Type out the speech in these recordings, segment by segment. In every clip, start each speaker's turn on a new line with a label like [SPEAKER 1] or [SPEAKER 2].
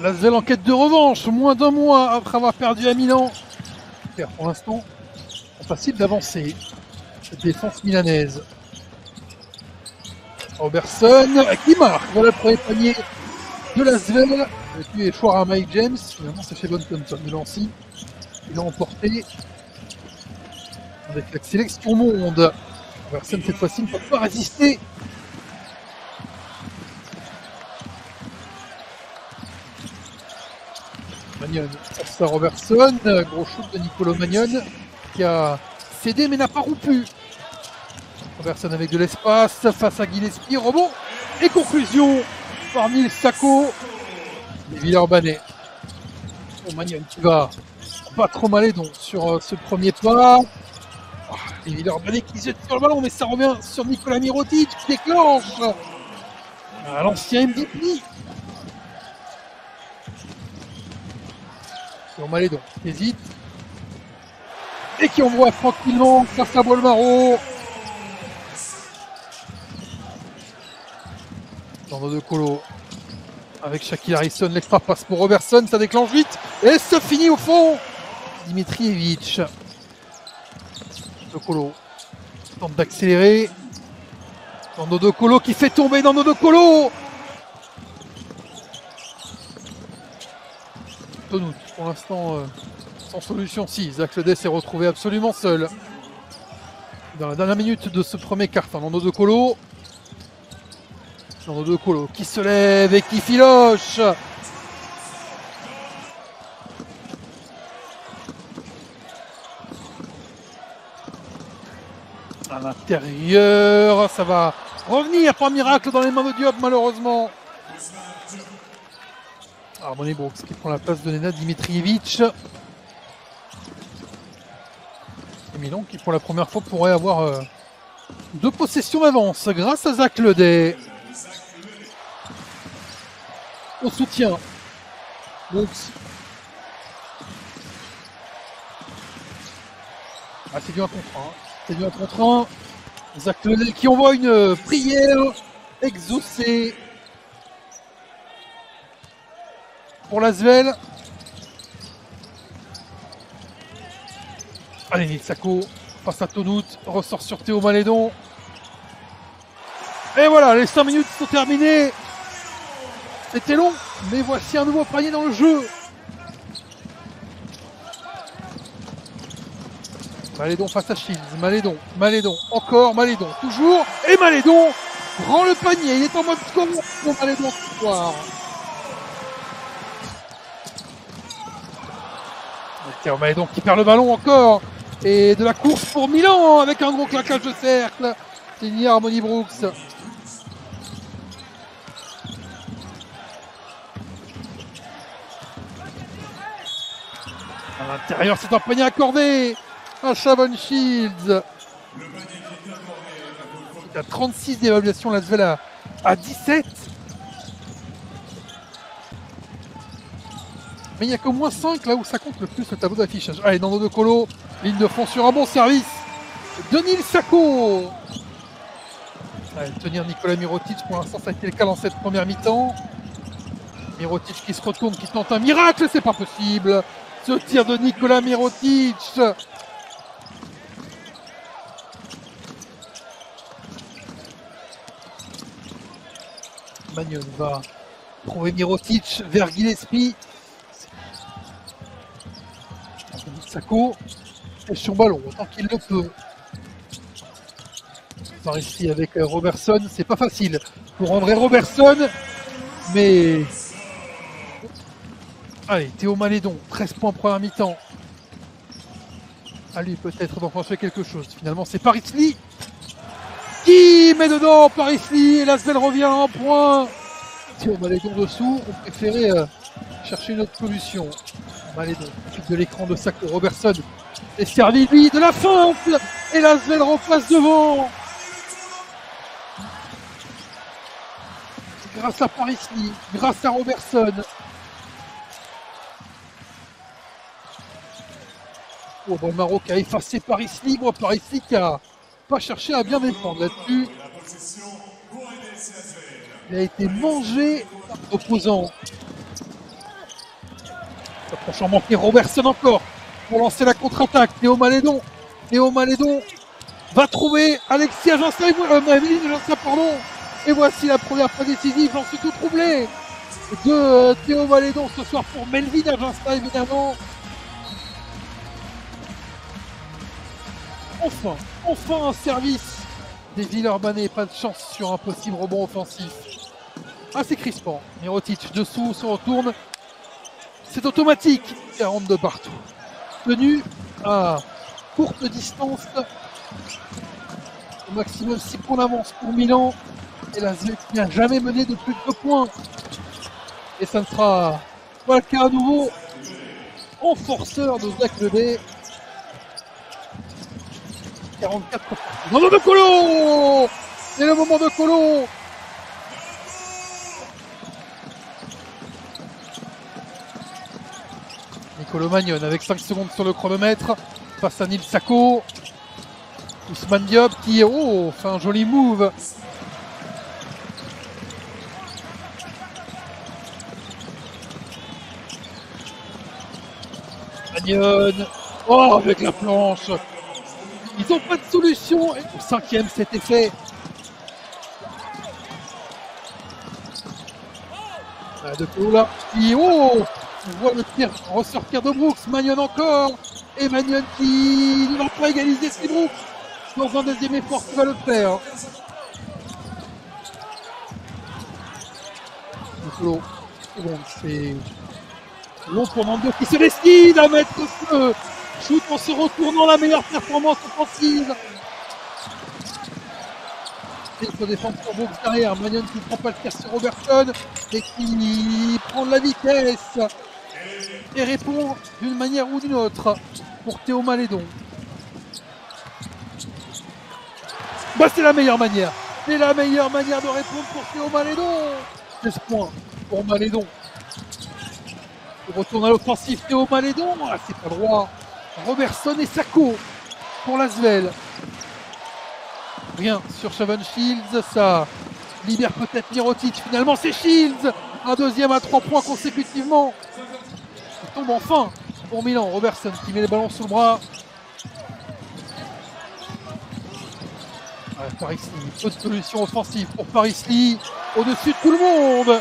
[SPEAKER 1] L'Asvel en quête de revanche, moins d'un mois après avoir perdu à Milan. Pour l'instant, facile d'avancer. Cette défense milanaise. Robertson qui marque. Voilà le premier panier de l'Asvel. Et puis échoir à Mike James. Finalement, c'est chez Bon Thompson de Lancy. Il a emporté avec la sélection monde. Robertson, cette fois-ci, ne peut pas résister. Magnon, ça Robertson, gros shoot de Nicolo Magnon qui a cédé mais n'a pas rompu. Robertson avec de l'espace face à Gillespie, rebond et conclusion par Nils Sacco et Villeurbanais. Oh, Magnon qui va pas trop Malédon sur ce premier pas. Oh, et Villeurbanais qui jette sur le ballon mais ça revient sur Nicolas Mirotic qui déclenche à l'ancien MVP. Sur Malédon, qui hésite. Et qui envoie tranquillement face à Bolmaro. Dans de Colo. Avec Shaquille Harrison, l'extra passe pour Robertson, ça déclenche vite. Et ça finit au fond. Dimitrievich. De Colo. Tente d'accélérer. Nando de Colo qui fait tomber Nando de Colo. Tonout, pour l'instant, sans solution. Si, Zach Ledès s'est retrouvé absolument seul. Dans la dernière minute de ce premier quart, Nando de Colo. Nando de Colo qui se lève et qui filoche. À l'intérieur, ça va revenir par miracle dans les mains de Diop, malheureusement. Harmony Brooks qui prend la place de Nenad Dimitrievich. Et Milan qui pour la première fois pourrait avoir deux possessions d'avance grâce à Zach Ledès. Au soutien. Brooks. Ah, c'est du 1 contre 1. C'est du 1 contre 1. Zach Ledès qui envoie une prière exaucée pour l'Asvel. Allez, Nils Sacco face à Tonout, ressort sur Théo Malédon. Et voilà, les 5 minutes sont terminées. C'était long, mais voici un nouveau panier dans le jeu. Malédon face à Shields, Malédon, encore Malédon, toujours, et Malédon rend le panier, il est en mode combo pour Malédon ce soir. Théo Malédon qui perd le ballon encore, et de la course pour Milan avec un gros claquage de cercle, signé Harmony Brooks. À l'intérieur, c'est un panier accordé à Shavon Shields. Il a 36 d'évaluation, l'Asvel à 17. Mais il n'y a qu'au moins 5 là où ça compte le plus le tableau d'affichage. Allez, Nando de Colo, ligne de fond sur un bon service de Nils Sacco. Allez, tenir Nicolas Mirotic, pour l'instant ça a été le cas dans cette première mi-temps. Mirotic qui se retourne, qui tente un miracle, c'est pas possible. Ce tir de Nicolas Mirotic. Magnon va trouver Mirotic vers Gillespie. Sacco est sur ballon autant qu'il le peut. Par ici avec Robertson, c'est pas facile pour André Robertson, mais allez, Théo Malédon, 13 points première mi-temps. À lui peut-être d'enclencher quelque chose. Finalement, c'est Paris Lee qui met dedans. Paris Lee et l'Asvel revient à un point. Théo Malédon dessous, on préférait chercher une autre solution. Malédon, de l'écran de Sacco, Robertson est servi lui de la feinte et l'Asvel repasse devant. Grâce à Paris Lee, grâce à Robertson. Oh, bon, le Maroc a effacé Paris Lee. Moi, Paris Lee qui a pas cherché à bien défendre là-dessus. Il a été mangé par l'opposant. Le prochain manqué, Robertson encore pour lancer la contre-attaque. Théo Malédon. Théo Malédon va trouver Alexis Agença, pardon. Et voici la première fois décisive, j'en suis tout troublé. De Théo Malédon ce soir pour Melvin Agença, évidemment. Enfin un service des Villeurbanais. Pas de chance sur un possible rebond offensif. Assez crispant. Mirotic dessous, se retourne. C'est automatique. 42 partout. Tenu à courte distance. Au maximum 6 points d'avance pour Milan. Et la Lazio qui n'a jamais mené de plus de 2 points. Et ça ne sera pas le cas à nouveau. En forceur de Zach Ledé. 44 partout. Moment de Colo. C'est le moment de Colo. Nicolo Magnon avec 5 secondes sur le chronomètre face à Nil Sako. Ousmane Diop qui fait un joli move. Magnon, avec la planche. Ils n'ont pas de solution. Et au 5e, c'était fait. De Colo qui, on voit le tir ressortir de Brooks. Magnon encore. Et Magnon qui ne va pas égaliser, c'est Brooks. Dans un deuxième effort qui va le faire. Colo, c'est long pour Nando qui se décide à mettre le feu. Shoot en se retournant, la meilleure performance offensive. Il faut défendre pour Brooks derrière. Magnon qui ne prend pas le tir sur Robertson et qui prend de la vitesse et répond d'une manière ou d'une autre pour Théo Malédon. C'est la meilleure manière. C'est la meilleure manière de répondre pour Théo Malédon. 16 points pour Malédon. Il retourne à l'offensive Théo Malédon. C'est pas droit. Robertson et Sako pour l'Asvel. Rien sur Shavon Shields. Ça libère peut-être Mirotic. Finalement, c'est Shields. Un deuxième à 3 points consécutivement. Il tombe enfin pour Milan. Robertson qui met le ballon sous le bras. Paris Lee, peu de solution offensive pour Paris Lee, au-dessus de tout le monde.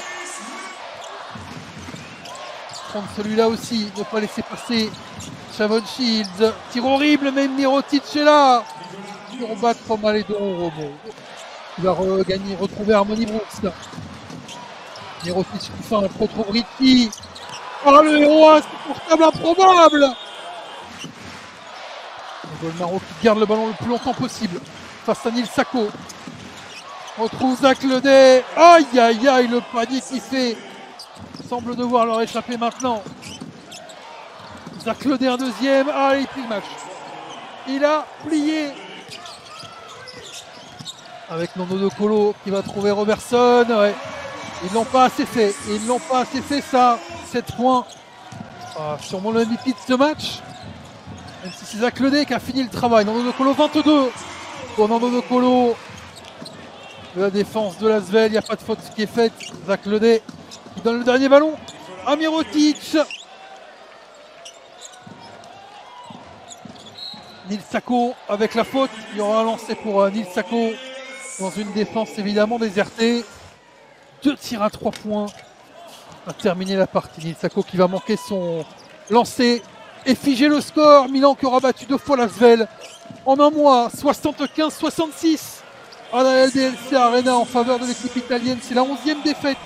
[SPEAKER 1] Prendre celui-là aussi, ne pas laisser passer Shavon Shields. Tir horrible, même Mirotic est là. Pour battre Malédon au rebond. Il va retrouver Harmony Brooks. Mirotic qui fait un retrouve Ricky. Le héros insupportable, improbable. Golmaro qui garde le ballon le plus longtemps possible. Face à Nil Sako. On retrouve Zach Ledé. Aïe aïe aïe, le panier qui fait. Semble devoir leur échapper maintenant. Zach Ledé un deuxième. Il plie le match. Il a plié. Avec Nando De Colo qui va trouver Robertson. Ouais. Ils l'ont pas assez fait. Ils l'ont pas assez fait ça. 7 points. Sûrement le MVP de ce match. Même si c'est Zach Ledé qui a fini le travail. Nando De Colo 22. Pour Nando De Colo, de la défense de l'Asvel, il n'y a pas de faute qui est faite. Zach Ledé qui donne le dernier ballon à Mirotic. Nil Sako avec la faute. Il y aura un lancer pour Nil Sako dans une défense évidemment désertée. 2 tirs à 3 points à terminer la partie. Nil Sako qui va manquer son lancer et figer le score. Milan qui aura battu 2 fois l'Asvel en un mois, 75-66 à la LDLC Arena en faveur de l'équipe italienne. C'est la 11e défaite